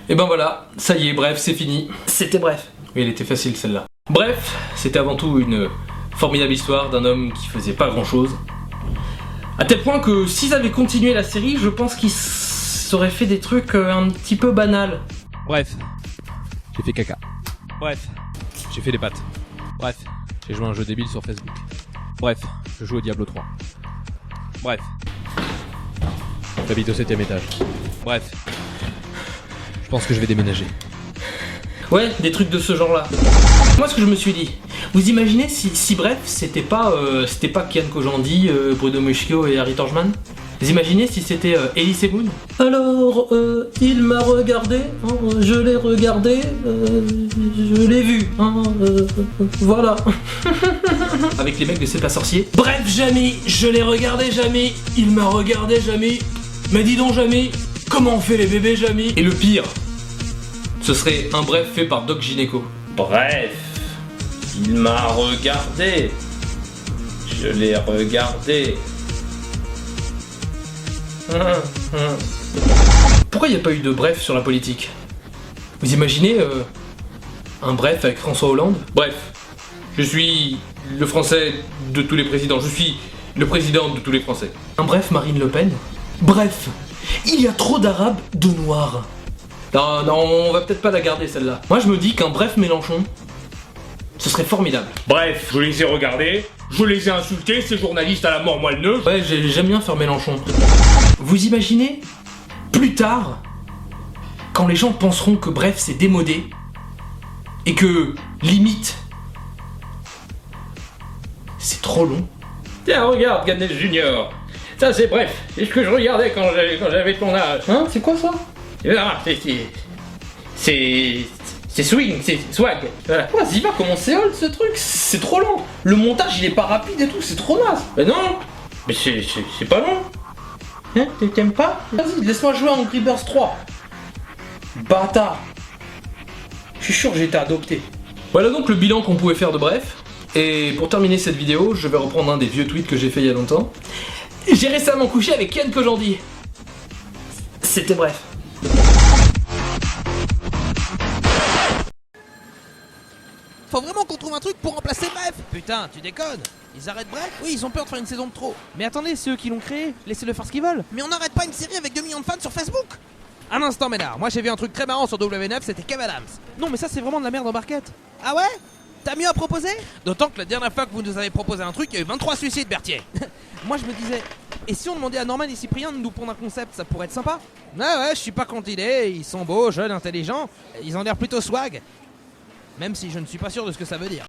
Et ben voilà, ça y est, bref, c'est fini. C'était bref. Oui, elle était facile celle-là. Bref, c'était avant tout une formidable histoire d'un homme qui faisait pas grand-chose. À tel point que s'ils avaient continué la série, je pense qu'ils auraient fait des trucs un petit peu banals. Bref, j'ai fait caca. Bref, j'ai fait des pâtes. Bref, j'ai joué à un jeu débile sur Facebook. Bref, je joue au Diablo 3. Bref, j'habite au 7ème étage. Bref, je pense que je vais déménager. Ouais, des trucs de ce genre-là. Moi, ce que je me suis dit, vous imaginez si bref, c'était pas Kian Kojandi, Bruno Muschio et Harry Torgman? Vous imaginez si c'était Elise Moon? Alors, il m'a regardé, hein, je l'ai regardé, je l'ai vu, hein, voilà. Avec les mecs de C'est pas sorcier. Bref, Jamy, je l'ai regardé, Jamy, il m'a regardé, Jamy, mais dis donc, Jamy, comment on fait les bébés, Jamy? Et le pire, ce serait un bref fait par Doc Gynéco. Bref, il m'a regardé, je l'ai regardé. Pourquoi il n'y a pas eu de bref sur la politique? Vous imaginez un bref avec François Hollande? Bref, je suis le français de tous les présidents, je suis le président de tous les français. Un bref Marine Le Pen? Bref, il y a trop d'arabes, de noirs. Non, on va peut-être pas la garder celle-là. Moi je me dis qu'un bref Mélenchon, ce serait formidable. Bref, je les ai regardés, je les ai insultés, ces journalistes à la mort moelleux. Ouais, j'aime bien faire Mélenchon. Vous imaginez, plus tard, quand les gens penseront que bref c'est démodé, et que, limite, c'est trop long. Tiens, regarde, Gannett Junior. Ça, c'est bref. C'est ce que je regardais quand j'avais ton âge. Hein, c'est quoi ça? Ah, c'est swing, c'est swag. Voilà. Ouais, Ziva, comment c'est old ce truc? C'est trop long. Le montage il est pas rapide et tout, c'est trop naze. Mais non, mais c'est pas long. Hein, t'aimes pas? Vas-y, laisse-moi jouer à Angry Birds 3. Bâtard. Je suis sûr que j'ai été adopté. Voilà donc le bilan qu'on pouvait faire de bref. Et pour terminer cette vidéo, je vais reprendre un des vieux tweets que j'ai fait il y a longtemps. J'ai récemment couché avec Kian Kojandi. C'était bref. Faut vraiment qu'on trouve un truc pour remplacer Bref. Putain, tu déconnes. Ils arrêtent Bref? Oui, ils ont peur de faire une saison de trop. Mais attendez, c'est eux qui l'ont créé, laissez-le faire ce qu'ils veulent. Mais on n'arrête pas une série avec 2 millions de fans sur Facebook. Un instant, Ménard, moi j'ai vu un truc très marrant sur W9, c'était Kev Adams. Non, mais ça c'est vraiment de la merde en barquette. Ah ouais? T'as mieux à proposer? D'autant que la dernière fois que vous nous avez proposé un truc, il y a eu 23 suicides, Berthier. Moi je me disais, et si on demandait à Norman et Cyprien de nous pondre un concept, ça pourrait être sympa? Ouais, je suis pas contre l'idée, ils sont beaux, jeunes, intelligents, ils ont l'air plutôt swag. Même si je ne suis pas sûr de ce que ça veut dire.